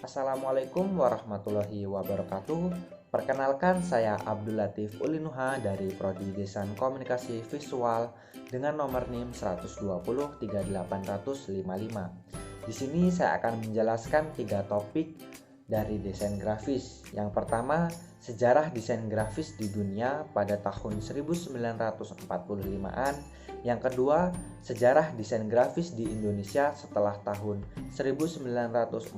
Assalamualaikum warahmatullahi wabarakatuh. Perkenalkan, saya Abdul Latif Ulinuha dari Prodi Desain Komunikasi Visual dengan nomor NIM 120 38155. Di sini saya akan menjelaskan 3 topik dari desain grafis. Yang pertama, sejarah desain grafis di dunia pada tahun 1945-an. Yang kedua, sejarah desain grafis di Indonesia setelah tahun 1945,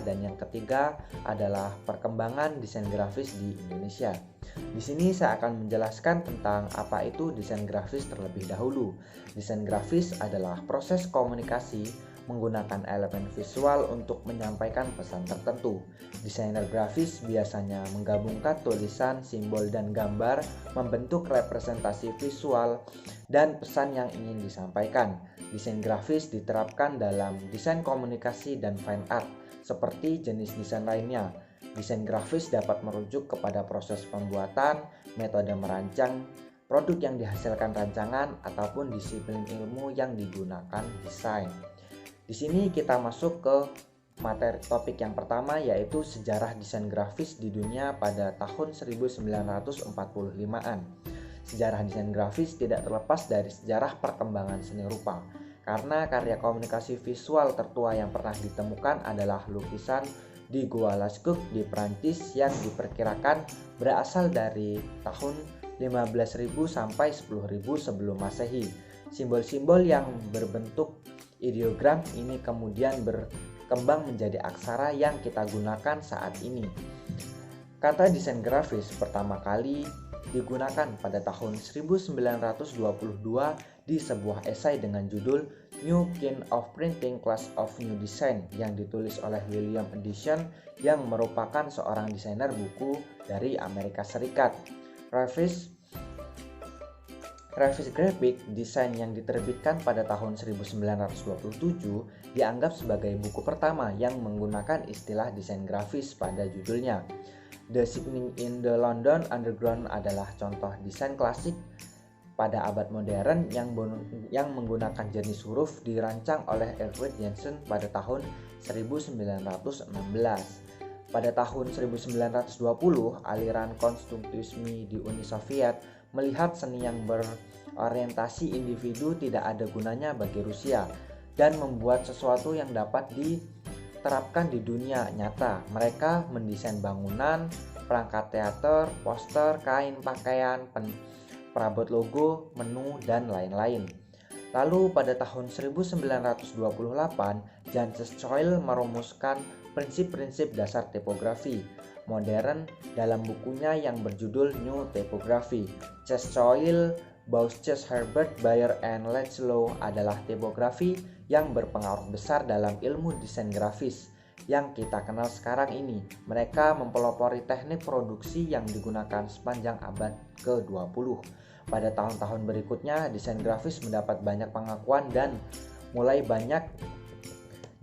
dan yang ketiga adalah perkembangan desain grafis di Indonesia. Di sini saya akan menjelaskan tentang apa itu desain grafis terlebih dahulu. Desain grafis adalah proses komunikasi menggunakan elemen visual untuk menyampaikan pesan tertentu. Desainer grafis biasanya menggabungkan tulisan, simbol, dan gambar membentuk representasi visual dan pesan yang ingin disampaikan. Desain grafis diterapkan dalam desain komunikasi dan fine art seperti jenis desain lainnya. Desain grafis dapat merujuk kepada proses pembuatan, metode merancang, produk yang dihasilkan rancangan, ataupun disiplin ilmu yang digunakan desain. Di sini kita masuk ke materi topik yang pertama, yaitu sejarah desain grafis di dunia pada tahun 1945-an. Sejarah desain grafis tidak terlepas dari sejarah perkembangan seni rupa, karena karya komunikasi visual tertua yang pernah ditemukan adalah lukisan di Gua Lascaux di Prancis yang diperkirakan berasal dari tahun 15.000 sampai 10.000 sebelum Masehi. Simbol-simbol yang berbentuk ideogram ini kemudian berkembang menjadi aksara yang kita gunakan saat ini. Kata desain grafis pertama kali digunakan pada tahun 1922 di sebuah esai dengan judul New Kind of Printing Class of New Design yang ditulis oleh William Edison, yang merupakan seorang desainer buku dari Amerika Serikat. Revisi grafik desain yang diterbitkan pada tahun 1927 dianggap sebagai buku pertama yang menggunakan istilah desain grafis pada judulnya. The Signing in the London Underground adalah contoh desain klasik pada abad modern yang menggunakan jenis huruf, dirancang oleh Edward Jensen pada tahun 1916. Pada tahun 1920, aliran konstruktivisme di Uni Soviet melihat seni yang berorientasi individu tidak ada gunanya bagi Rusia dan membuat sesuatu yang dapat diterapkan di dunia nyata. Mereka mendesain bangunan, perangkat teater, poster, kain, pakaian, perabot logo, menu, dan lain-lain. Lalu pada tahun 1928, Jances Coyle merumuskan prinsip-prinsip dasar tipografi modern dalam bukunya yang berjudul New Typography. Coyle, Bausch, Herbert, Bayer, and Laszlo adalah tipografi yang berpengaruh besar dalam ilmu desain grafis yang kita kenal sekarang ini. Mereka mempelopori teknik produksi yang digunakan sepanjang abad ke-20. Pada tahun-tahun berikutnya, desain grafis mendapat banyak pengakuan dan mulai banyak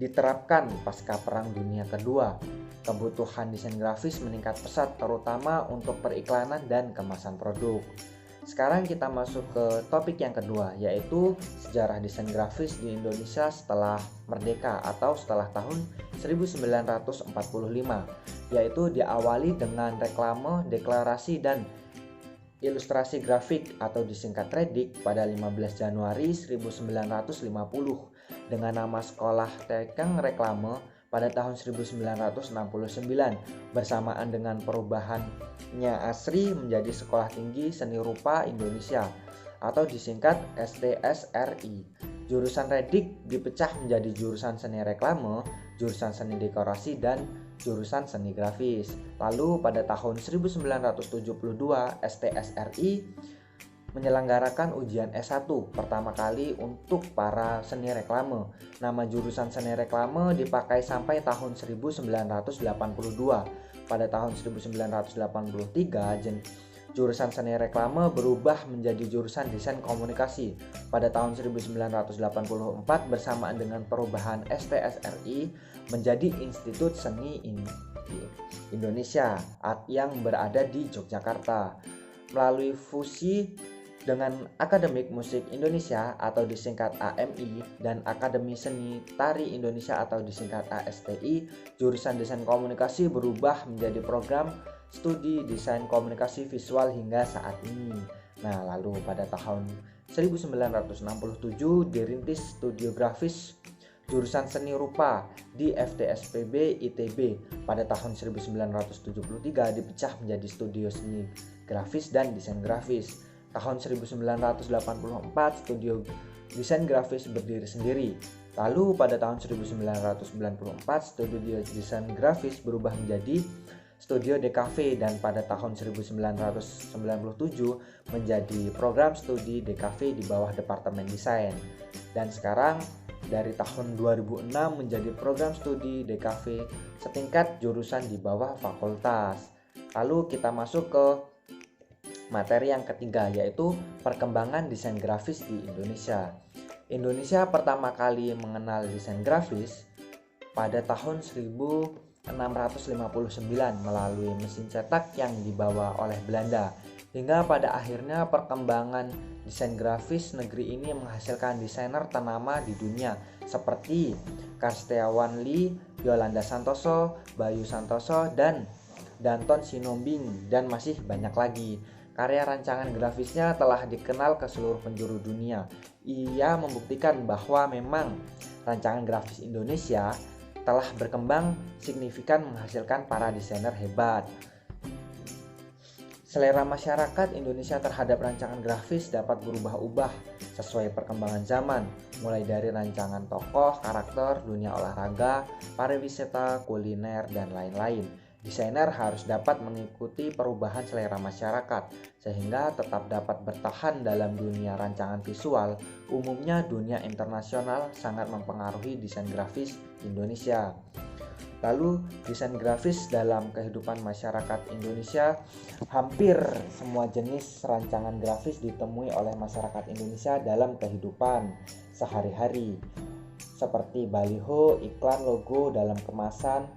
diterapkan pasca Perang Dunia Kedua. Kebutuhan desain grafis meningkat pesat, terutama untuk periklanan dan kemasan produk. Sekarang kita masuk ke topik yang kedua, yaitu sejarah desain grafis di Indonesia setelah merdeka atau setelah tahun 1945, yaitu diawali dengan reklame, deklarasi, dan ilustrasi grafik atau disingkat redik pada 15 Januari 1950 dengan nama Sekolah Teknik Reklame pada tahun 1969, bersamaan dengan perubahannya ASRI menjadi Sekolah Tinggi Seni Rupa Indonesia atau disingkat STSRI. Jurusan redik dipecah menjadi jurusan seni reklame, jurusan seni dekorasi, dan jurusan seni grafis. Lalu pada tahun 1972 STSRI menyelenggarakan ujian S1 pertama kali untuk para seni reklame. Nama jurusan seni reklame dipakai sampai tahun 1982. Pada tahun 1983, jurusan seni reklame berubah menjadi jurusan desain komunikasi. Pada tahun 1984, bersamaan dengan perubahan STSRI menjadi Institut Seni Indonesia yang berada di Yogyakarta. Melalui fusi Dengan Akademik Musik Indonesia atau disingkat AMI dan Akademi Seni Tari Indonesia atau disingkat ASTI, jurusan Desain Komunikasi berubah menjadi program studi Desain Komunikasi Visual hingga saat ini. Nah, lalu pada tahun 1967 dirintis Studio Grafis jurusan Seni Rupa di FTSPB ITB. Pada tahun 1973 dipecah menjadi Studio Seni Grafis dan Desain Grafis. Tahun 1984 Studio Desain Grafis berdiri sendiri. Lalu pada tahun 1994 Studio Desain Grafis berubah menjadi Studio DKV dan pada tahun 1997 menjadi program studi DKV di bawah Departemen Desain. Dan sekarang dari tahun 2006 menjadi program studi DKV setingkat jurusan di bawah fakultas. Lalu kita masuk ke materi yang ketiga, yaitu perkembangan desain grafis di Indonesia. Indonesia pertama kali mengenal desain grafis pada tahun 1659 melalui mesin cetak yang dibawa oleh Belanda. Hingga pada akhirnya perkembangan desain grafis negeri ini menghasilkan desainer ternama di dunia seperti Karstiawan Lee, Yolanda Santoso, Bayu Santoso, dan Danton Sinombing, dan masih banyak lagi. Karya rancangan grafisnya telah dikenal ke seluruh penjuru dunia. Ia membuktikan bahwa memang rancangan grafis Indonesia telah berkembang signifikan menghasilkan para desainer hebat. Selera masyarakat Indonesia terhadap rancangan grafis dapat berubah-ubah sesuai perkembangan zaman, mulai dari rancangan tokoh, karakter, dunia olahraga, pariwisata, kuliner, dan lain-lain. Desainer harus dapat mengikuti perubahan selera masyarakat sehingga tetap dapat bertahan dalam dunia rancangan visual. Umumnya dunia internasional sangat mempengaruhi desain grafis Indonesia. Lalu desain grafis dalam kehidupan masyarakat Indonesia, hampir semua jenis rancangan grafis ditemui oleh masyarakat Indonesia dalam kehidupan sehari-hari, seperti baliho, iklan, logo dalam kemasan,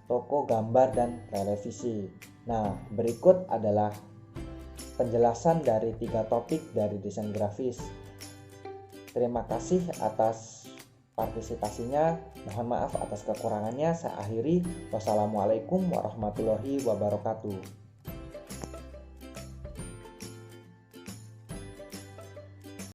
toko gambar, dan televisi. Nah, berikut adalah penjelasan dari 3 topik dari desain grafis. Terima kasih atas partisipasinya. Mohon maaf atas kekurangannya. Saya akhiri. Wassalamualaikum warahmatullahi wabarakatuh.